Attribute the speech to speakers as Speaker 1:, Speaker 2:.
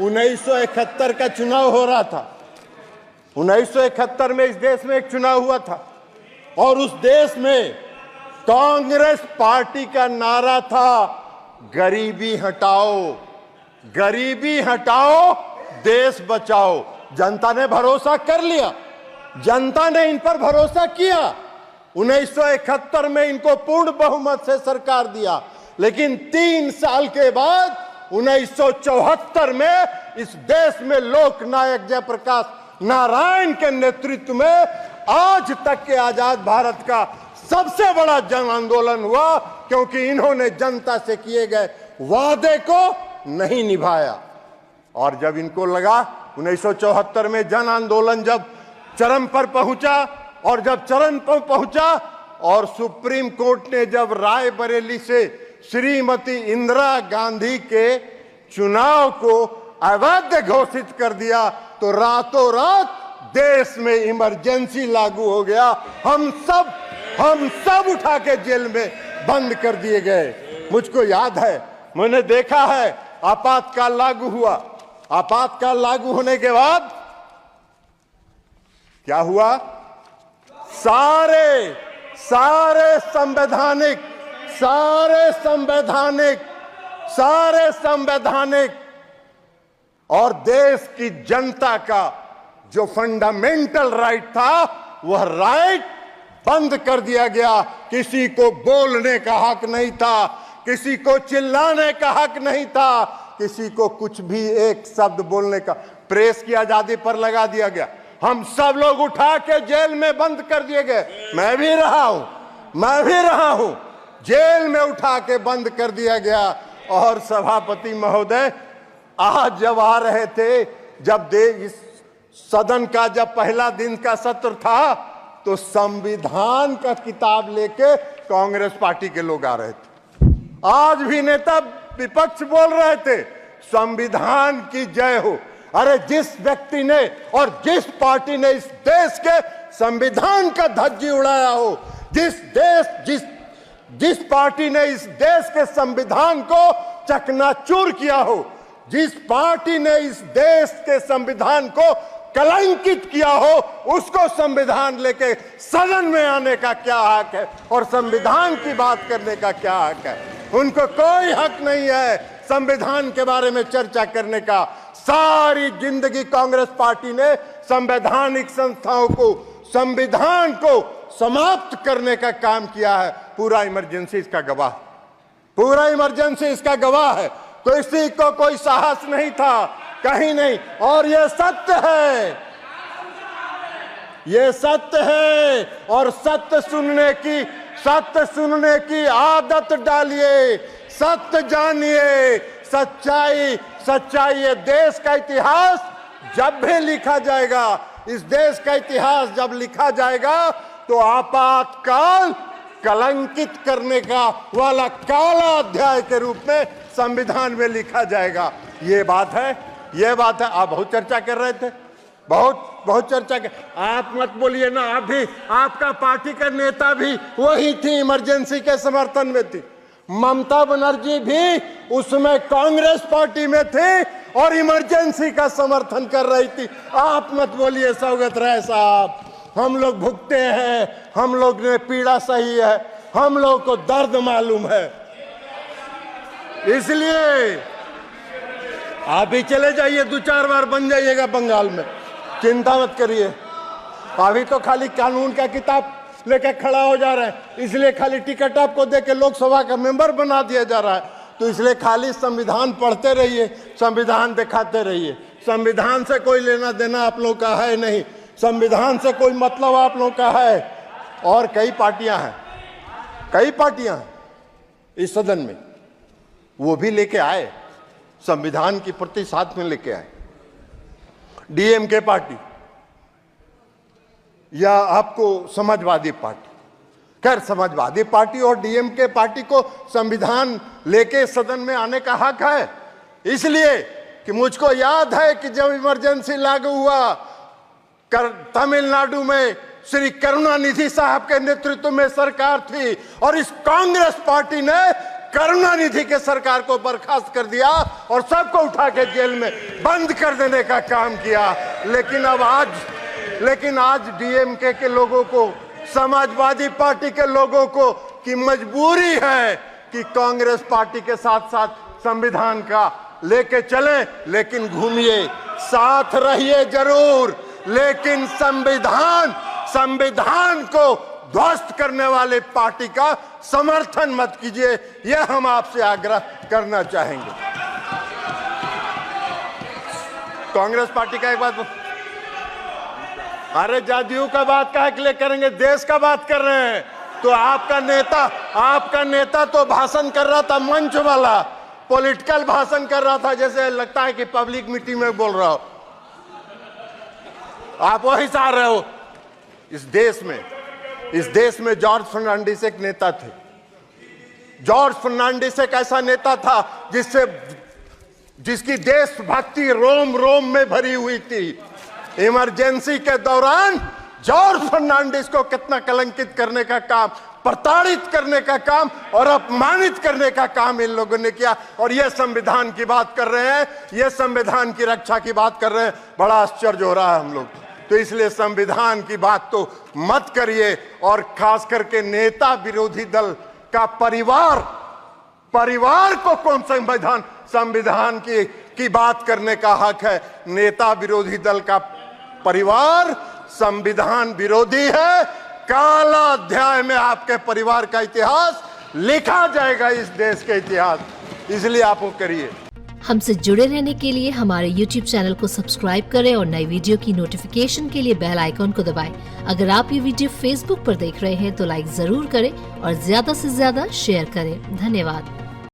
Speaker 1: 1971 का चुनाव हो रहा था। 1971 में इस देश में एक चुनाव हुआ था और उस देश में कांग्रेस पार्टी का नारा था, गरीबी हटाओ, गरीबी हटाओ, देश बचाओ। जनता ने भरोसा कर लिया, जनता ने इन पर भरोसा किया। 1971 में इनको पूर्ण बहुमत से सरकार दिया, लेकिन 3 साल के बाद 1974 में इस देश में लोकनायक जयप्रकाश नारायण के नेतृत्व में आज तक के आजाद भारत का सबसे बड़ा जन आंदोलन हुआ, क्योंकि इन्होंने जनता से किए गए वादे को नहीं निभाया। और जब इनको लगा 1974 में जन आंदोलन जब चरम पर पहुंचा, और जब चरम पर पहुंचा और सुप्रीम कोर्ट ने जब रायबरेली से श्रीमती इंदिरा गांधी के चुनाव को अवैध घोषित कर दिया, तो रातों रात देश में इमरजेंसी लागू हो गया। हम सब उठा के जेल में बंद कर दिए गए। मुझको याद है, मैंने देखा है, आपातकाल लागू हुआ। आपातकाल लागू होने के बाद क्या हुआ? सारे संवैधानिक और देश की जनता का जो फंडामेंटल राइट था, वह राइट बंद कर दिया गया। किसी को बोलने का हक नहीं था, किसी को चिल्लाने का हक नहीं था, किसी को कुछ भी एक शब्द बोलने का, प्रेस की आजादी पर लगा दिया गया। हम सब लोग उठा के जेल में बंद कर दिए गए। मैं भी रहा हूं, जेल में उठा के बंद कर दिया गया। और सभापति महोदय आज जब आ रहे थे, जब इस सदन का जब पहला दिन का सत्र था, तो संविधान का किताब लेके कांग्रेस पार्टी के लोग आ रहे थे। आज भी नेता विपक्ष बोल रहे थे, संविधान की जय हो। अरे जिस व्यक्ति ने और जिस पार्टी ने इस देश के संविधान का धज्जी उड़ाया हो, जिस पार्टी ने इस देश के संविधान को चकनाचूर किया हो, जिस पार्टी ने इस देश के संविधान को कलंकित किया हो, उसको संविधान लेके सदन में आने का क्या हक है और संविधान की बात करने का क्या हक है? उनको कोई हक नहीं है संविधान के बारे में चर्चा करने का। सारी जिंदगी कांग्रेस पार्टी ने संवैधानिक संस्थाओं को, संविधान को समाप्त करने का काम किया है। पूरा इमरजेंसी इसका गवाह है। किसी को कोई साहस नहीं था, कहीं नहीं। और ये सत्य है और सत्य सुनने की आदत डालिए, सत्य जानिए, सच्चाई। ये देश का इतिहास जब भी लिखा जाएगा, इस देश का इतिहास जब लिखा जाएगा, तो आपातकाल कलंकित करने का वाला काला अध्याय के रूप में संविधान में लिखा जाएगा। ये बात है। आप बहुत चर्चा कर रहे थे, बहुत चर्चा कर। आप मत बोलिए ना, आप भी, आपका पार्टी का नेता भी वही थी, इमरजेंसी के समर्थन में थी। ममता बनर्जी भी उसमें कांग्रेस पार्टी में थे और इमरजेंसी का समर्थन कर रही थी। आप मत बोलिए सौगत राय साहब, हम लोग भुगते हैं, हम लोग ने पीड़ा सही है, हम लोग को दर्द मालूम है। इसलिए आप भी चले जाइए, 2-4 बार बन जाइएगा बंगाल में, चिंता मत करिए। अभी तो खाली कानून का किताब लेकर खड़ा हो जा रहा है, इसलिए खाली टिकट आपको देके लोकसभा का मेंबर बना दिया जा रहा है। तो इसलिए खाली संविधान पढ़ते रहिए, संविधान दिखाते रहिए। संविधान से कोई लेना देना आप लोग का है नहीं, संविधान से कोई मतलब आप लोग का है। और कई पार्टियां हैं इस सदन में, वो भी लेके आए, संविधान की प्रति साथ में लेके आए। डीएमके पार्टी या आपको समाजवादी पार्टी, खैर समाजवादी पार्टी और डीएमके पार्टी को संविधान लेके सदन में आने का हक है, इसलिए कि मुझको याद है कि जब इमरजेंसी लागू हुआ तमिलनाडु में श्री करुणानिधि साहब के नेतृत्व में सरकार थी और इस कांग्रेस पार्टी ने करुणानिधि के सरकार को बर्खास्त कर दिया और सबको उठा के जेल में बंद कर देने का काम किया। लेकिन आज डीएमके के लोगों को, समाजवादी पार्टी के लोगों को की मजबूरी है कि कांग्रेस पार्टी के साथ साथ संविधान का लेके चलें, लेकिन घूमिए, साथ रहिए जरूर, लेकिन संविधान को ध्वस्त करने वाले पार्टी का समर्थन मत कीजिए। यह हम आपसे आग्रह करना चाहेंगे। कांग्रेस पार्टी का एक बात, अरे जदयू का बात काहे के लिए करेंगे, देश का बात कर रहे हैं। तो आपका नेता तो भाषण कर रहा था, मंच वाला पॉलिटिकल भाषण कर रहा था, जैसे लगता है कि पब्लिक मीटिंग में बोल रहा हो। आप वही चाह रहे हो। इस देश में जॉर्ज फर्नांडिस एक नेता थे। जॉर्ज फर्नांडिस एक ऐसा नेता था जिसकी देशभक्ति रोम रोम में भरी हुई थी। इमरजेंसी के दौरान जॉर्ज फर्नांडिस को कितना कलंकित करने का काम, प्रताड़ित करने का काम और अपमानित करने का काम इन लोगों ने किया। और ये संविधान की बात कर रहे हैं, ये संविधान की रक्षा की बात कर रहे हैं। बड़ा आश्चर्य हो रहा है हम लोग। तो इसलिए संविधान की बात तो मत करिए। और खास करके नेता विरोधी दल का परिवार को कौन संविधान की बात करने का हक है। नेता विरोधी दल का परिवार संविधान विरोधी है। काला अध्याय में आपके परिवार का इतिहास लिखा जाएगा, इस देश के इतिहास। इसलिए आप वो करिए।
Speaker 2: हमसे जुड़े रहने के लिए हमारे YouTube चैनल को सब्सक्राइब करें और नई वीडियो की नोटिफिकेशन के लिए बेल आइकॉन को दबाएं। अगर आप ये वीडियो Facebook पर देख रहे हैं तो लाइक जरूर करें और ज्यादा से ज्यादा शेयर करें। धन्यवाद।